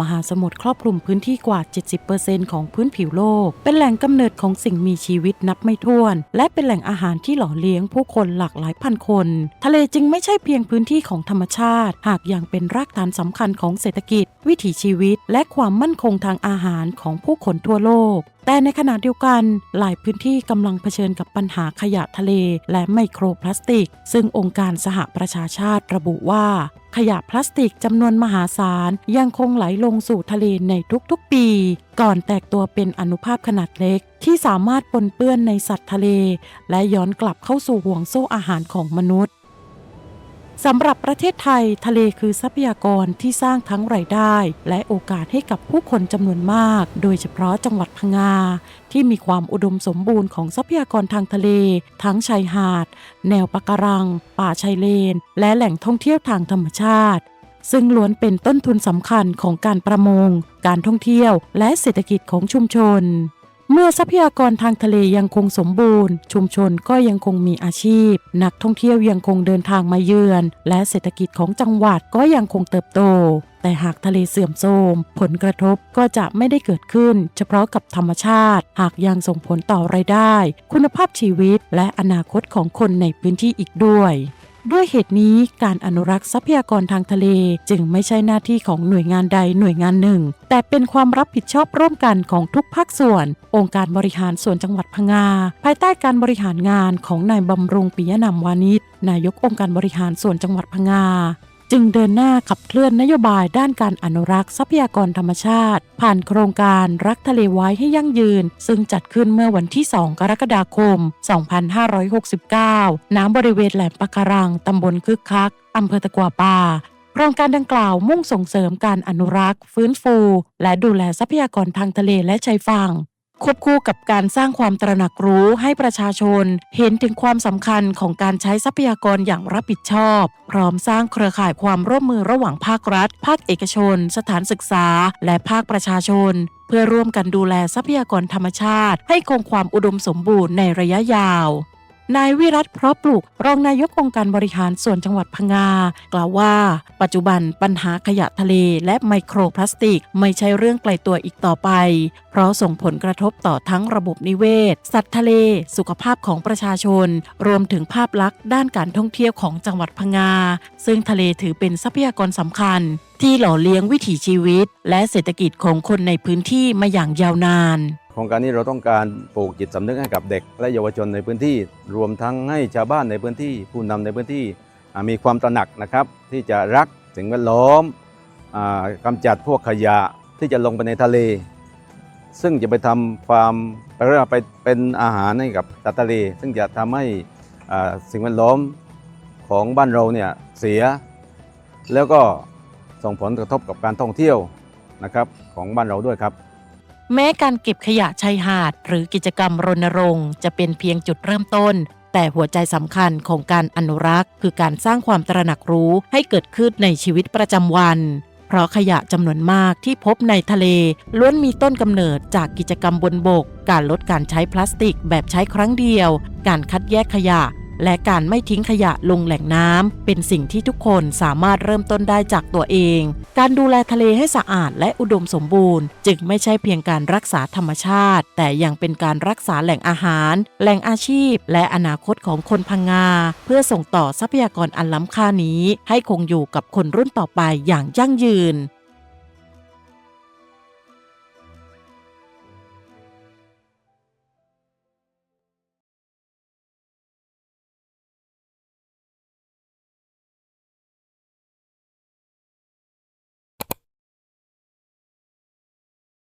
มหาสมุทรครอบคลุมพื้นที่กว่า 70% ของพื้นผิวโลกเป็นแหล่งกำเนิดของสิ่งมีชีวิตนับไม่ถ้วนและเป็นแหล่งอาหารที่หล่อเลี้ยงผู้คนหลากหลายพันคนทะเลจึงไม่ใช่เพียงพื้นที่ของธรรมชาติหากยังเป็นรากฐานสำคัญของเศรษฐกิจวิถีชีวิตและความมั่นคงทางอาหารของผู้คนทั่วโลกแต่ในขณะเดียวกันหลายพื้นที่กำลังเผชิญกับปัญหาขยะทะเลและไมโครพลาสติกซึ่งองค์การสหประชาชาติระบุว่าขยะพลาสติกจำนวนมหาศาลยังคงไหลลงสู่ทะเลในทุกๆปีก่อนแตกตัวเป็นอนุภาคขนาดเล็กที่สามารถปนเปื้อนในสัตว์ทะเลและย้อนกลับเข้าสู่ห่วงโซ่อาหารของมนุษย์สำหรับประเทศไทยทะเลคือทรัพยากรที่สร้างทั้งรายได้และโอกาสให้กับผู้คนจำนวนมากโดยเฉพาะจังหวัดพังงาที่มีความอุดมสมบูรณ์ของทรัพยากรทางทะเลทั้งชายหาดแนวปะการังป่าชายเลนและแหล่งท่องเที่ยวทางธรรมชาติซึ่งล้วนเป็นต้นทุนสำคัญของการประมงการท่องเที่ยวและเศรษฐกิจของชุมชนเมื่อทรัพยากรทางทะเลยังคงสมบูรณ์ชุมชนก็ยังคงมีอาชีพนักท่องเที่ยวยังคงเดินทางมาเยือนและเศรษฐกิจของจังหวัดก็ยังคงเติบโตแต่หากทะเลเสื่อมโทรมผลกระทบก็จะไม่ได้เกิดขึ้นเฉพาะกับธรรมชาติหากยังส่งผลต่อรายได้คุณภาพชีวิตและอนาคตของคนในพื้นที่อีกด้วยเหตุนี้การอนุรักษ์ทรัพยากรทางทะเลจึงไม่ใช่หน้าที่ของหน่วยงานใดหน่วยงานหนึ่งแต่เป็นความรับผิดชอบร่วมกันของทุกภาคส่วนองค์การบริหารส่วนจังหวัดพังงาภายใต้การบริหารงานของนายบำรุงปิยะนำวานิชนายกองค์การบริหารส่วนจังหวัดพังงาจึงเดินหน้าขับเคลื่อนนโยบายด้านการอนุรักษ์ทรัพยากรธรรมชาติผ่านโครงการรักทะเลไว้ให้ยั่งยืนซึ่งจัดขึ้นเมื่อวันที่ 2 กรกฎาคม 2569 ณ บริเวณแหลมปะการังตำบลคึกคักอำเภอตะกัวป่าโครงการดังกล่าวมุ่งส่งเสริมการอนุรักษ์ฟื้นฟูและดูแลทรัพยากรทางทะเลและชายฝั่งควบคู่กับการสร้างความตระหนักรู้ให้ประชาชนเห็นถึงความสำคัญของการใช้ทรัพยากรอย่างรับผิดชอบพร้อมสร้างเครือข่ายความร่วมมือระหว่างภาครัฐภาคเอกชนสถานศึกษาและภาคประชาชนเพื่อร่วมกันดูแลทรัพยากรธรรมชาติให้คงความอุดมสมบูรณ์ในระยะยาวนายวิรัตเพราะปลูกรองนายกองค์การบริหารส่วนจังหวัดพังงากล่าวว่าปัจจุบันปัญหาขยะทะเลและไมโครพลาสติกไม่ใช่เรื่องไกลตัวอีกต่อไปเพราะส่งผลกระทบต่อทั้งระบบนิเวศสัตว์ทะเลสุขภาพของประชาชนรวมถึงภาพลักษณ์ด้านการท่องเที่ยวของจังหวัดพังงาซึ่งทะเลถือเป็นทรัพยากรสำคัญที่หล่อเลี้ยงวิถีชีวิตและเศรษฐกิจของคนในพื้นที่มาอย่างยาวนานโครงการนี้เราต้องการปลูกจิตสำนึกให้กับเด็กและเยาวชนในพื้นที่รวมทั้งให้ชาวบ้านในพื้นที่ผู้นำในพื้นที่มีความตระหนักนะครับที่จะรักสิ่งแวดล้อมกำจัดพวกขยะที่จะลงไปในทะเลซึ่งจะไปทำความไปเป็นอาหารให้กับสัตว์ทะเลซึ่งจะทำให้สิ่งแวดล้อมของบ้านเราเนี่ยเสียแล้วก็ส่งผลกระทบกับการท่องเที่ยวนะครับของบ้านเราด้วยครับแม้การเก็บขยะชายหาดหรือกิจกรรมรณรงค์จะเป็นเพียงจุดเริ่มต้นแต่หัวใจสำคัญของการอนุรักษ์คือการสร้างความตระหนักรู้ให้เกิดขึ้นในชีวิตประจำวันเพราะขยะจำนวนมากที่พบในทะเลล้วนมีต้นกำเนิดจากกิจกรรมบนบกการลดการใช้พลาสติกแบบใช้ครั้งเดียวการคัดแยกขยะและการไม่ทิ้งขยะลงแหล่งน้ำเป็นสิ่งที่ทุกคนสามารถเริ่มต้นได้จากตัวเองการดูแลทะเลให้สะอาดและอุดมสมบูรณ์จึงไม่ใช่เพียงการรักษาธรรมชาติแต่ยังเป็นการรักษาแหล่งอาหารแหล่งอาชีพและอนาคตของคนพังงาเพื่อส่งต่อทรัพยากรอันล้ำค่านี้ให้คงอยู่กับคนรุ่นต่อไปอย่างยั่งยืน